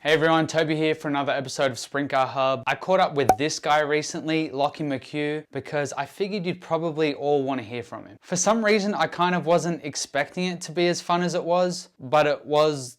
Hey everyone, Toby here for another episode of Sprint Car Hub. I caught up with this guy recently, Lockie McHugh, because I figured you'd probably all want to hear from him. For some reason, I kind of wasn't expecting it to be as fun as it was, but it was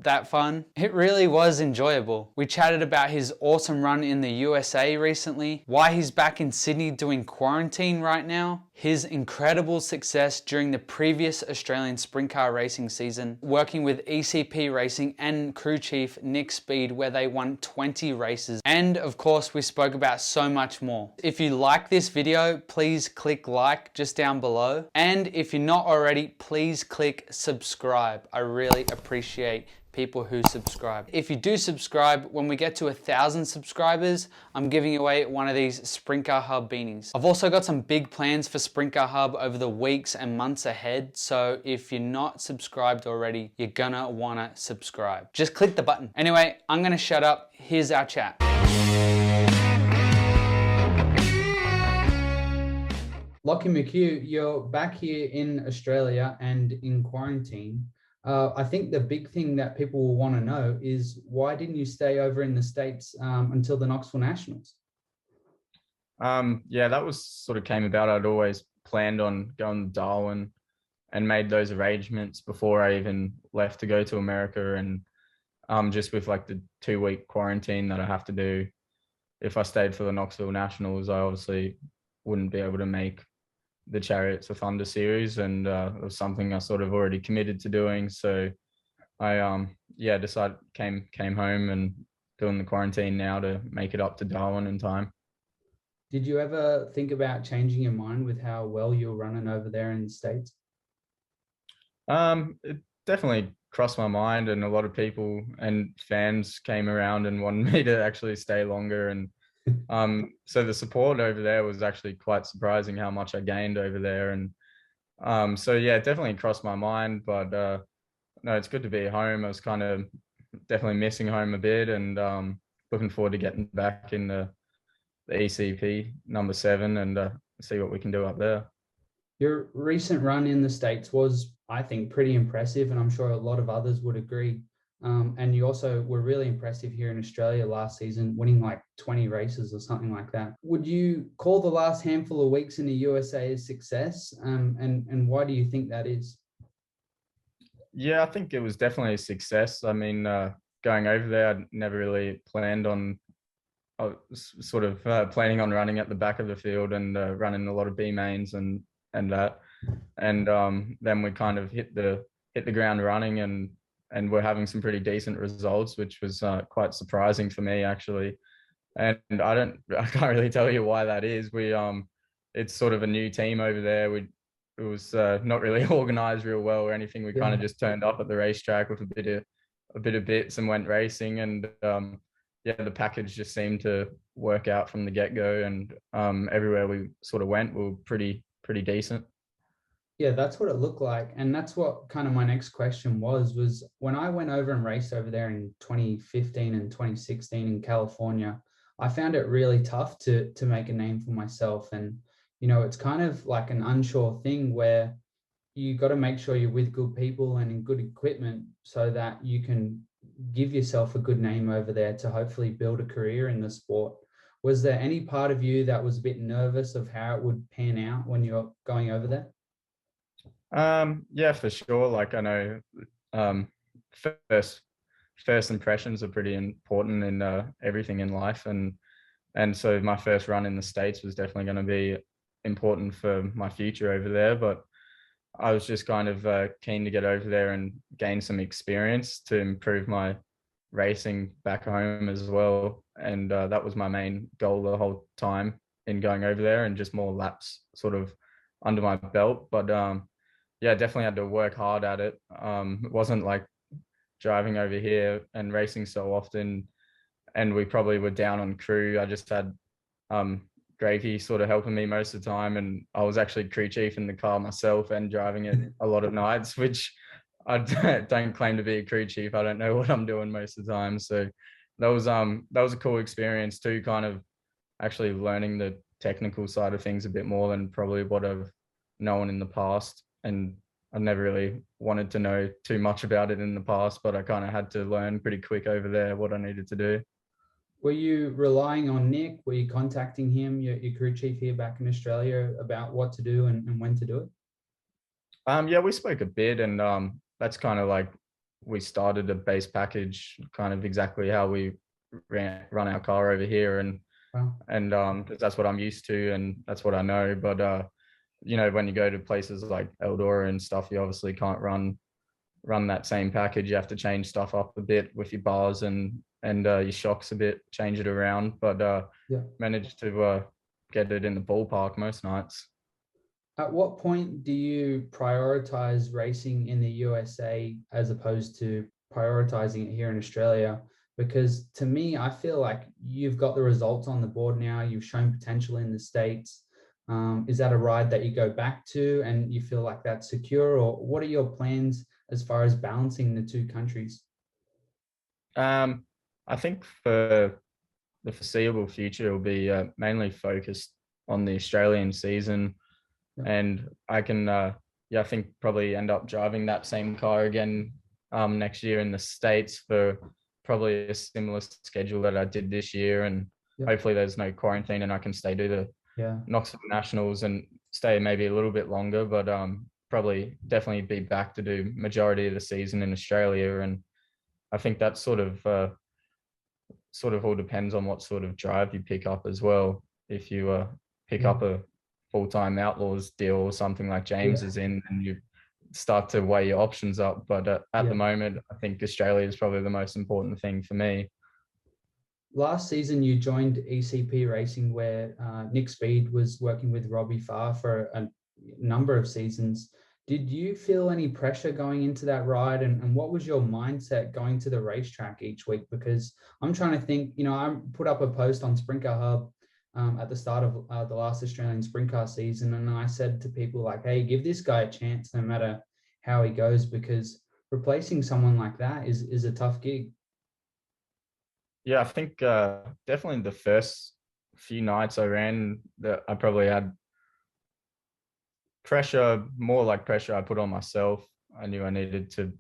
that fun. It really was enjoyable. We chatted about his awesome run in the USA recently, why he's back in Sydney doing quarantine right now, his incredible success during the previous Australian sprint car racing season, working with ECP Racing and crew chief Nick Speed, where they won 20 races. And of course, we spoke about so much more. If you like this video, please click like just down below. And if you're not already, please click subscribe. I really appreciate people who subscribe. If you do subscribe, when we get to 1,000 subscribers, I'm giving away one of these Sprint Car Hub beanies. I've also got some big plans for Sprint Car Hub over the weeks and months ahead, so if you're not subscribed already, you're gonna wanna subscribe. Just click the button. Anyway, I'm gonna shut up. Here's our chat. Lockie McHugh, you're back here in Australia and in quarantine. I think the big thing that people will want to know is why didn't you stay over in the States until the Knoxville Nationals? Yeah, that was sort of came about. I'd always planned on going to Darwin and made those arrangements before I even left to go to America. And just with like the 2-week quarantine that I have to do, if I stayed for the Knoxville Nationals, I obviously wouldn't be able to make the Chariots of Thunder series, and it was something I sort of already committed to doing. So I decided came home and doing the quarantine now to make it up to Darwin in time. Did you ever think about changing your mind with how well you're running over there in the States? It definitely crossed my mind, and a lot of people and fans came around and wanted me to actually stay longer. And so the support over there was actually quite surprising how much I gained over there. And so yeah, it definitely crossed my mind, but no, it's good to be home. I was kind of definitely missing home a bit, and looking forward to getting back in the ECP number 7 and see what we can do up there. Your recent run in the States was, I think, pretty impressive, and I'm sure a lot of others would agree. And you also were really impressive here in Australia last season, winning like 20 races or something like that. Would you call the last handful of weeks in the USA a success? And why do you think that is? Yeah, I think it was definitely a success. I mean, going over there, I'd never really planned on, planning on running at the back of the field and running a lot of B mains and that. And then we kind of hit the ground running, and we're having some pretty decent results, which was quite surprising for me actually. And I can't really tell you why that is. It's sort of a new team over there. It was not really organized real well or anything. We kind of just turned up at the racetrack with a bit of bits and went racing. And the package just seemed to work out from the get-go. And everywhere we sort of went, we were pretty decent. Yeah, that's what it looked like. And that's what kind of my next question was when I went over and raced over there in 2015 and 2016 in California, I found it really tough to make a name for myself. And, it's kind of like an unsure thing where you got to make sure you're with good people and in good equipment so that you can give yourself a good name over there to hopefully build a career in the sport. Was there any part of you that was a bit nervous of how it would pan out when you're going over there? Yeah, for sure. Like I know, first impressions are pretty important in everything in life, and so my first run in the States was definitely going to be important for my future over there. But I was just kind of keen to get over there and gain some experience to improve my racing back home as well, and that was my main goal the whole time in going over there, and just more laps sort of under my belt. But yeah, definitely had to work hard at it. It wasn't like driving over here and racing so often, and we probably were down on crew. I just had Gravy sort of helping me most of the time, and I was actually crew chief in the car myself and driving it a lot of nights, which I don't claim to be a crew chief. I don't know what I'm doing most of the time. So that was a cool experience too, kind of actually learning the technical side of things a bit more than probably what I've known in the past. And I never really wanted to know too much about it in the past, but I kind of had to learn pretty quick over there what I needed to do. Were you relying on Nick? Were you contacting him, your crew chief here back in Australia, about what to do and when to do it? Yeah, we spoke a bit, and that's kind of like we started a base package, kind of exactly how we run our car over here, Wow. and 'cause that's what I'm used to, and that's what I know. But you know, when you go to places like Eldora and stuff, you obviously can't run that same package. You have to change stuff up a bit with your bars and your shocks a bit, change it around. But Yeah. managed to get it in the ballpark most nights. At what point do you prioritize racing in the USA as opposed to prioritizing it here in Australia? Because to me, I feel like you've got the results on the board now. You've shown potential in the States. Is that a ride that you go back to and you feel like that's secure? Or what are your plans as far as balancing the two countries? I think for the foreseeable future, will be mainly focused on the Australian season, Yeah. and I can, yeah, I think probably end up driving that same car again next year in the States for probably a similar schedule that I did this year, and Yeah. hopefully there's no quarantine and I can stay do the Yeah. Knoxville Nationals and stay maybe a little bit longer, but probably definitely be back to do majority of the season in Australia, and I think that sort of all depends on what sort of drive you pick up as well. If you pick Yeah. up a full-time Outlaws deal or something like James Yeah. is in, and you start to weigh your options up. But at Yeah. the moment, I think Australia is probably the most important thing for me. Last season, you joined ECP Racing, where Nick Speed was working with Robbie Farr for a number of seasons. Did you feel any pressure going into that ride? And what was your mindset going to the racetrack each week? Because I'm trying to think, I put up a post on Sprint Car Hub at the start of the last Australian sprint car season. And I said to people like, hey, give this guy a chance no matter how he goes, because replacing someone like that is a tough gig. Yeah, I think definitely the first few nights I ran, that I probably had pressure, more like pressure I put on myself. I knew I needed to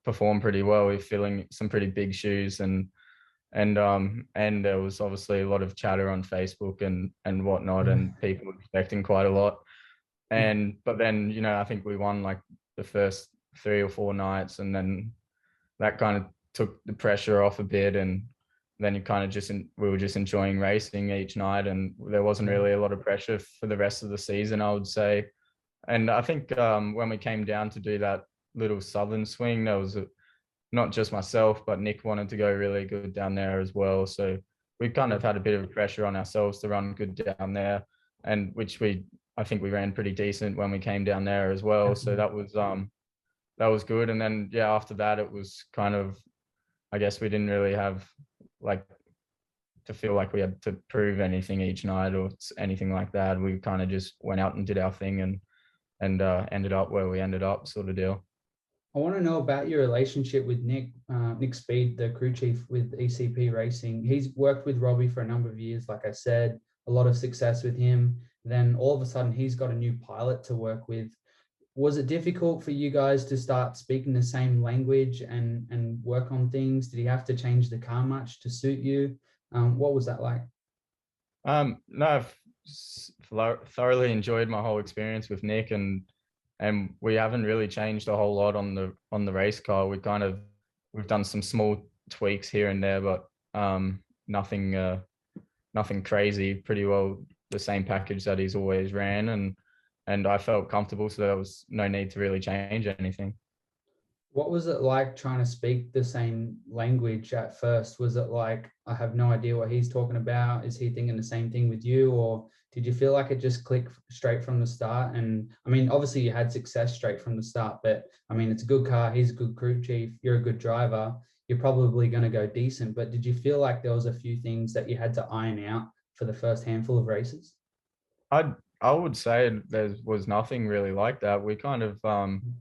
perform pretty well with filling some pretty big shoes, and there was obviously a lot of chatter on Facebook and whatnot, Yeah. and people expecting quite a lot. And but then, you know, I think we won like the first 3 or 4 nights, and then that kind of took the pressure off a bit, and then you kind of we were just enjoying racing each night, and there wasn't really a lot of pressure for the rest of the season, I would say. And I think when we came down to do that little southern swing, there was not just myself, but Nick wanted to go really good down there as well. So we kind of had a bit of pressure on ourselves to run good down there, and which I think we ran pretty decent when we came down there as well. So that was good. And then yeah, after that it was kind of, I guess we didn't really have like to feel like we had to prove anything each night or anything like that. We kind of just went out and did our thing and ended up where we ended up, sort of deal. I want to know about your relationship with Nick Speed, the crew chief with ECP Racing. He's worked with Robbie for a number of years, like I said, a lot of success with him. Then all of a sudden, he's got a new pilot to work with. Was it difficult for you guys to start speaking the same language and work on things? Did he have to change the car much to suit you? What was that like? No, thoroughly enjoyed my whole experience with Nick, and we haven't really changed a whole lot on the race car. We've done some small tweaks here and there, but nothing nothing crazy. Pretty well the same package that he's always ran, and I felt comfortable, so there was no need to really change anything. What was it like trying to speak the same language at first? Was it like, I have no idea what he's talking about? Is he thinking the same thing with you? Or did you feel like it just clicked straight from the start? And I mean, obviously you had success straight from the start, but I mean, it's a good car. He's a good crew chief. You're a good driver. You're probably going to go decent. But did you feel like there was a few things that you had to iron out for the first handful of races? I would say there was nothing really like that. We kind of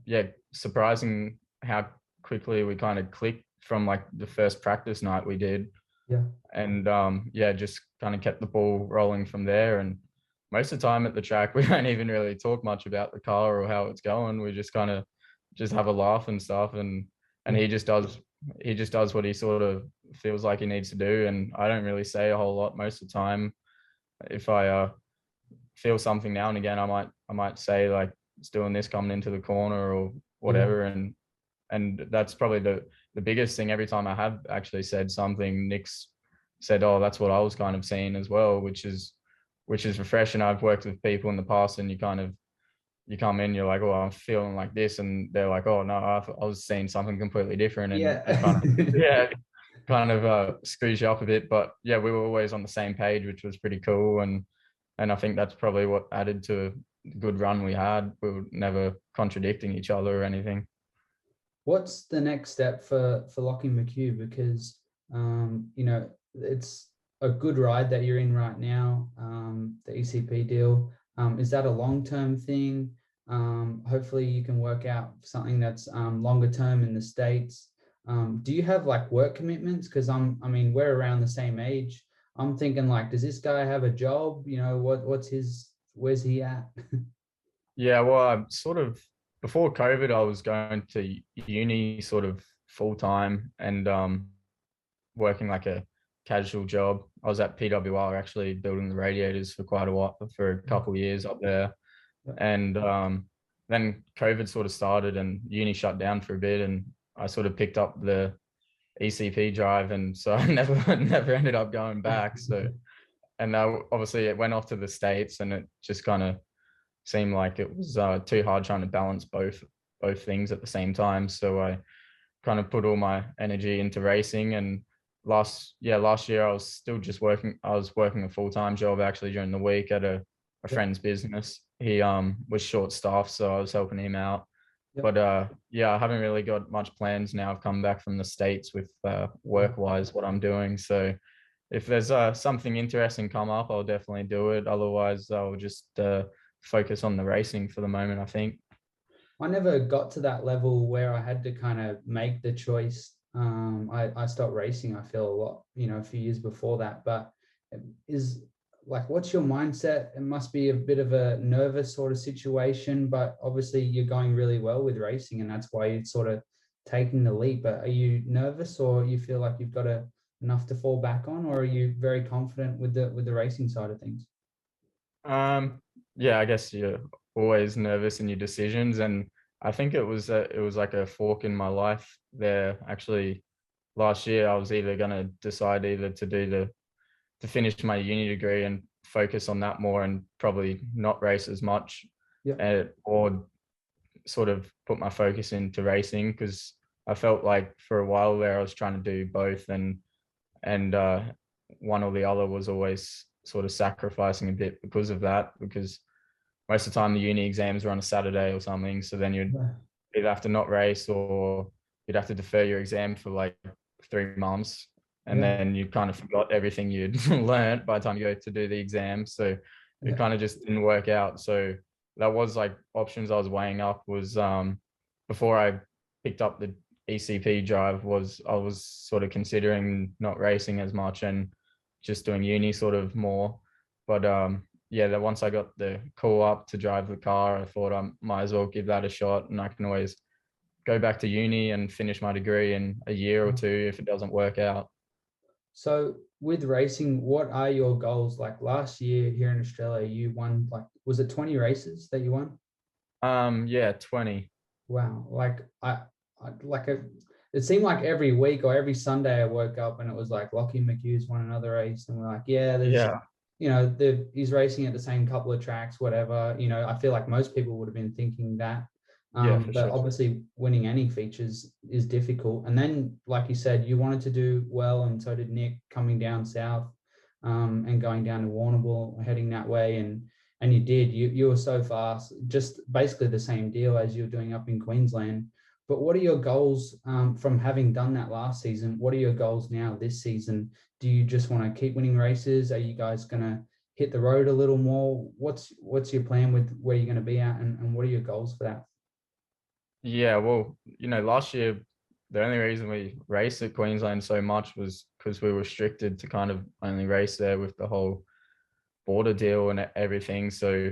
yeah, surprising how quickly we kind of clicked from like the first practice night we did. Yeah. And yeah, just kind of kept the ball rolling from there. And most of the time at the track, we don't even really talk much about the car or how it's going. We just kind of just have a laugh and stuff. And he just does what he sort of feels like he needs to do. And I don't really say a whole lot most of the time. If I feel something now and again, I might say like it's doing this coming into the corner or Yeah. whatever. And that's probably the biggest thing. Every time I have actually said something, Nick's said, "Oh, that's what I was kind of seeing as well," which is refreshing. I've worked with people in the past, and you come in, you're like, "Oh, I'm feeling like this," and they're like, "Oh no, I was seeing something completely different," and Yeah. it kind of yeah, kind of screws you up a bit. But yeah, we were always on the same page, which was pretty cool, and I think that's probably what added to the good run we had. We were never contradicting each other or anything. What's the next step for Lockie McHugh? Because you know, it's a good ride that you're in right now, the ECP deal. Is that a long-term thing? Hopefully you can work out something that's longer term in the States. Do you have like work commitments? Because I mean, we're around the same age. I'm thinking like, does this guy have a job? You know, where's he at? Yeah, well, I sort of before COVID, I was going to uni sort of full time and working like a casual job. I was at PWR actually building the radiators for quite a while, for a couple of years up there, and then COVID sort of started and uni shut down for a bit, and I sort of picked up the ECP drive, and so I never ended up going back. So and obviously it went off to the States, and it just kind of seemed like it was too hard trying to balance both things at the same time. So I kind of put all my energy into racing. And last year I was still just working. I was working a full-time job actually during the week at a Yep. friend's business. He was short staffed, so I was helping him out. Yep. But yeah, I haven't really got much plans now. I've come back from the States with work wise what I'm doing. So if there's something interesting come up, I'll definitely do it. Otherwise, I'll just focus on the racing for the moment, I think. I never got to that level where I had to kind of make the choice. I stopped racing, I feel a lot, you know, a few years before that. But is like, what's your mindset? It must be a bit of a nervous sort of situation, but obviously you're going really well with racing, and that's why you're sort of taking the leap. But are you nervous, or you feel like you've got enough to fall back on, or are you very confident with the racing side of things? Um, yeah, I guess you're always nervous in your decisions, and I think it was like a fork in my life there. Actually, last year I was either gonna decide either to do to finish my uni degree and focus on that more and probably not race as much, Yeah. or sort of put my focus into racing because I felt like for a while there I was trying to do both and one or the other was always sort of sacrificing a bit because of that, because most of the time the uni exams were on a Saturday or something, so then you'd Yeah. either have to not race or you'd have to defer your exam for like 3 months, and Yeah. then you kind of forgot everything you'd learned by the time you go to do the exam, so it Yeah. kind of just didn't work out. So that was like options I was weighing up was before I picked up the ECP drive was I was sort of considering not racing as much and just doing uni sort of more. But yeah, that once I got the call up to drive the car, I thought I might as well give that a shot, and I can always go back to uni and finish my degree in a year or two if it doesn't work out. So with racing, what are your goals? Like last year here in Australia, you won like, was it 20 races that you won? Yeah, 20. Wow. It seemed like every week or every Sunday I woke up and it was like Lockie McHugh's won another race. And we're like, yeah, there's, Yeah, you know, he's racing at the same couple of tracks, whatever. You know, I feel like most people would have been thinking that. yeah, for But sure. obviously winning any features is difficult. And then, like you said, you wanted to do well, and so did Nick coming down south, and going down to Warrnambool, heading that way. And you did. You were so fast, just basically the same deal as you were doing up in Queensland. But what are your goals from having done that last season? What are your goals now this season? Do you just want to keep winning races? Are you guys going to hit the road a little more? What's your plan with where you're going to be at, and what are your goals for that? Yeah, well, last year the only reason we raced at Queensland so much was because we were restricted to kind of only race there with the whole border deal and everything. So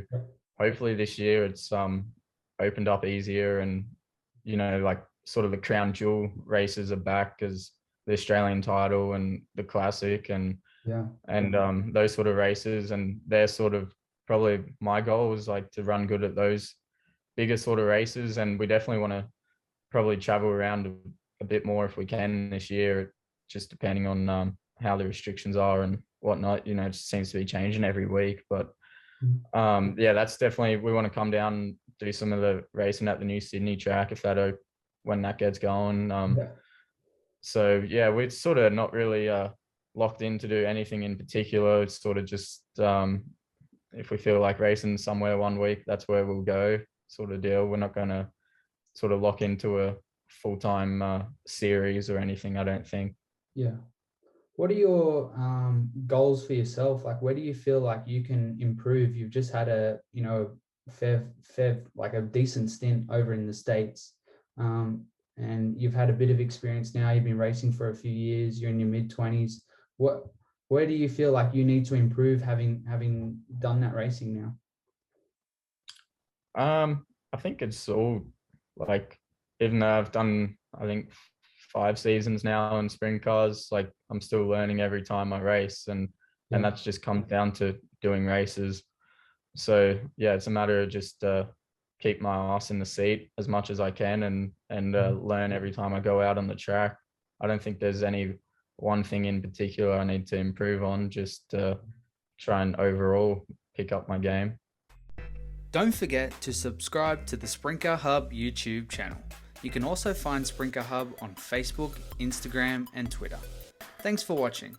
hopefully this year it's opened up easier, and you know, like sort of the crown jewel races are back, because the Australian title and the classic and Yeah. those sort of races, and they're sort of probably my goal is like to run good at those bigger sort of races, and we definitely want to probably travel around a bit more if we can this year, just depending on how the restrictions are and whatnot. You know, it just seems to be changing every week, but yeah, that's definitely, we want to come down and do some of the racing at the new Sydney track if that when that gets going. Yeah. So yeah, we're sort of not really locked in to do anything in particular. It's sort of just if we feel like racing somewhere one week, that's where we'll go, sort of deal. We're not going to sort of lock into a full-time series or anything, I don't think. Yeah. What are your goals for yourself? Like, where do you feel like you can improve? You've just had a, you know, fair, like a decent stint over in the States. And you've had a bit of experience now. You've been racing for a few years. You're in your mid-20s. Where do you feel like you need to improve having done that racing now? I think it's all like, even though I've done, I think 5 seasons now in sprint cars, like I'm still learning every time I race, and that's just comes down to doing races. So yeah, it's a matter of just keep my ass in the seat as much as I can, and learn every time I go out on the track. I don't think there's any one thing in particular I need to improve on, just try and overall pick up my game. Don't forget to subscribe to the Sprint Car Hub YouTube channel. You can also find Sprint Car Hub on Facebook, Instagram, and Twitter. Thanks for watching.